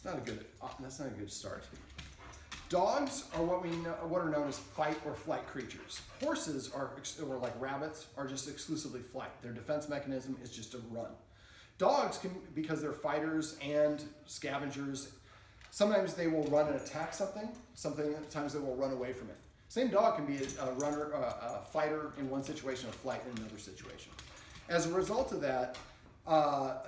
That's not a good start. Dogs are what are known as fight or flight creatures. Horses or like rabbits are just exclusively flight. Their defense mechanism is just to run. Dogs can, because they're fighters and scavengers, sometimes they will run and attack something. Sometimes they will run away from it. Same dog can be a runner, a fighter in one situation, a flight in another situation. As a result of that, a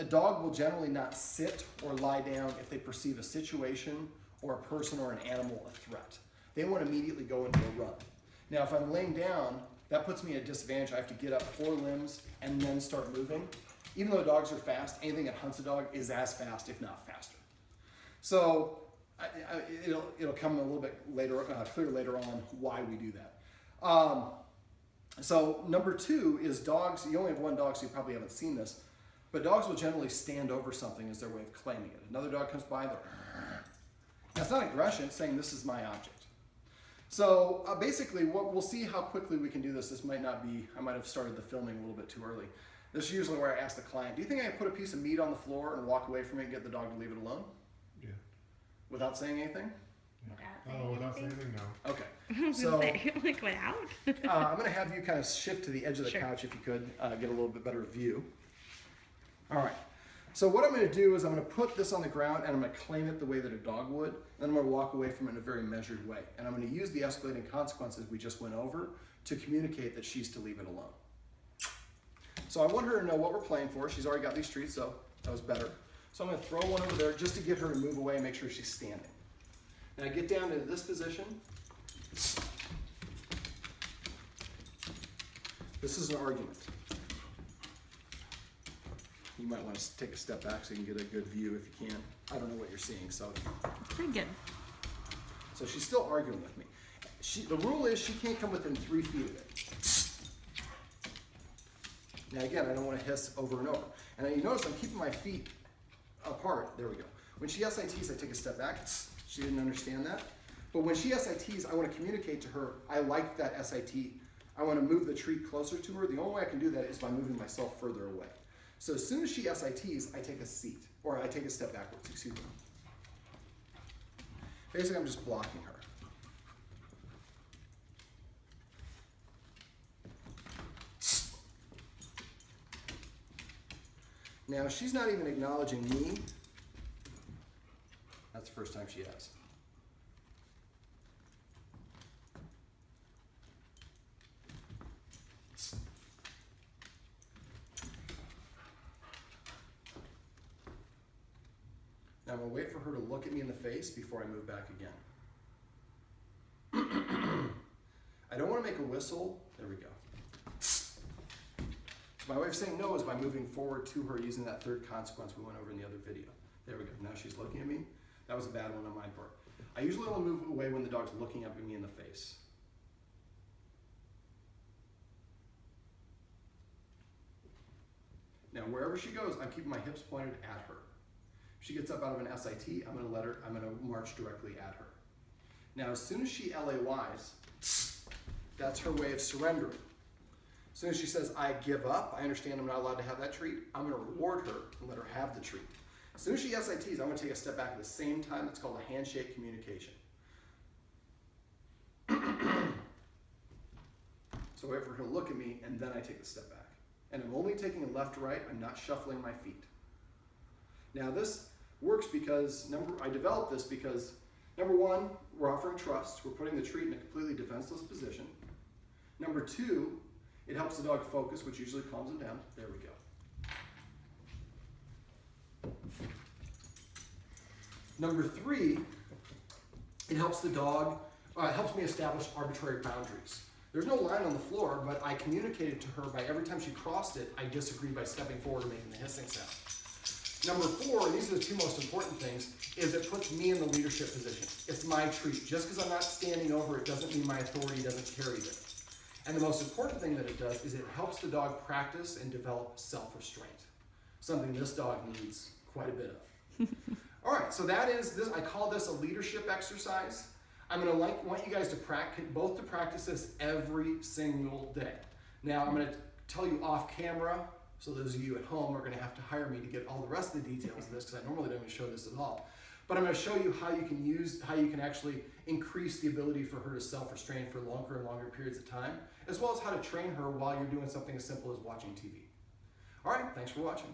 dog will generally not sit or lie down if they perceive a situation or a person or an animal a threat. They won't immediately go into a run. Now, if I'm laying down, that puts me at a disadvantage. I have to get up 4 limbs and then start moving. Even though dogs are fast, anything that hunts a dog is as fast, if not faster. So it'll come a little bit later, clear later on why we do that. So number 2 is dogs. You only have one dog, so you probably haven't seen this. But dogs will generally stand over something as their way of claiming it. Another dog comes by, that's not aggression, it's saying this is my object. So basically, we'll see how quickly we can do this. This might not be, I might have started the filming a little bit too early. This is usually where I ask the client, do you think I can put a piece of meat on the floor and walk away from it and get the dog to leave it alone? Yeah. Without saying anything? Without saying anything, no. Okay. So, like without? I'm going to have you kind of shift to the edge of the couch if you could, get a little bit better view. All right. So what I'm going to do is I'm going to put this on the ground and I'm going to claim it the way that a dog would. Then I'm going to walk away from it in a very measured way. And I'm going to use the escalating consequences we just went over to communicate that she's to leave it alone. So I want her to know what we're playing for. She's already got these treats, so that was better. So I'm going to throw one over there just to get her to move away and make sure she's standing. Now I get down into this position. This is an argument. You might want to take a step back so you can get a good view if you can. I don't know what you're seeing, so. Pretty good. So she's still arguing with me. The rule is she can't come within 3 feet of it. Now again, I don't want to hiss over and over. And then you notice I'm keeping my feet apart. There we go. When she SITs, I take a step back. She didn't understand that. But when she SITs, I want to communicate to her, I like that SIT. I want to move the treat closer to her. The only way I can do that is by moving myself further away. So as soon as she SITs, I take a seat, or I take a step backwards, excuse me. Basically, I'm just blocking her. Now, she's not even acknowledging me. That's the first time she has. Now I'm going to wait for her to look at me in the face before I move back again. I don't want to make a whistle. There we go. My way of saying no is by moving forward to her using that third consequence we went over in the other video. There we go. Now she's looking at me. That was a bad one on my part. I usually only move away when the dog's looking at me in the face. Now wherever she goes, I'm keeping my hips pointed at her. If she gets up out of an SIT, I'm going to march directly at her. Now as soon as she LAYs, that's her way of surrendering. As soon as she says, I give up, I understand I'm not allowed to have that treat, I'm going to reward her and let her have the treat. As soon as she SITs, I'm going to take a step back at the same time. It's called a handshake communication. So wait for her to look at me, and then I take a step back. And I'm only taking a left to right. I'm not shuffling my feet. Now this works because, I developed this because, number 1, we're offering trust. We're putting the treat in a completely defenseless position. Number 2, it helps the dog focus, which usually calms them down. There we go. Number 3, it helps the dog, it helps me establish arbitrary boundaries. There's no line on the floor, but I communicated to her by every time she crossed it, I disagreed by stepping forward and making the hissing sound. Number 4, and these are the 2 most important things, is it puts me in the leadership position. It's my treat. Just because I'm not standing over it doesn't mean my authority doesn't carry it. And the most important thing that it does is it helps the dog practice and develop self-restraint. Something this dog needs quite a bit of. All right, so that is this. I call this a leadership exercise. I'm going to want you guys to practice this every single day. Now, I'm going to tell you off camera So those of you at home are going to have to hire me to get all the rest of the details of this, because I normally don't even show this at all. But I'm going to show you how you can actually increase the ability for her to self-restrain for longer and longer periods of time, as well as how to train her while you're doing something as simple as watching TV. All right, thanks for watching.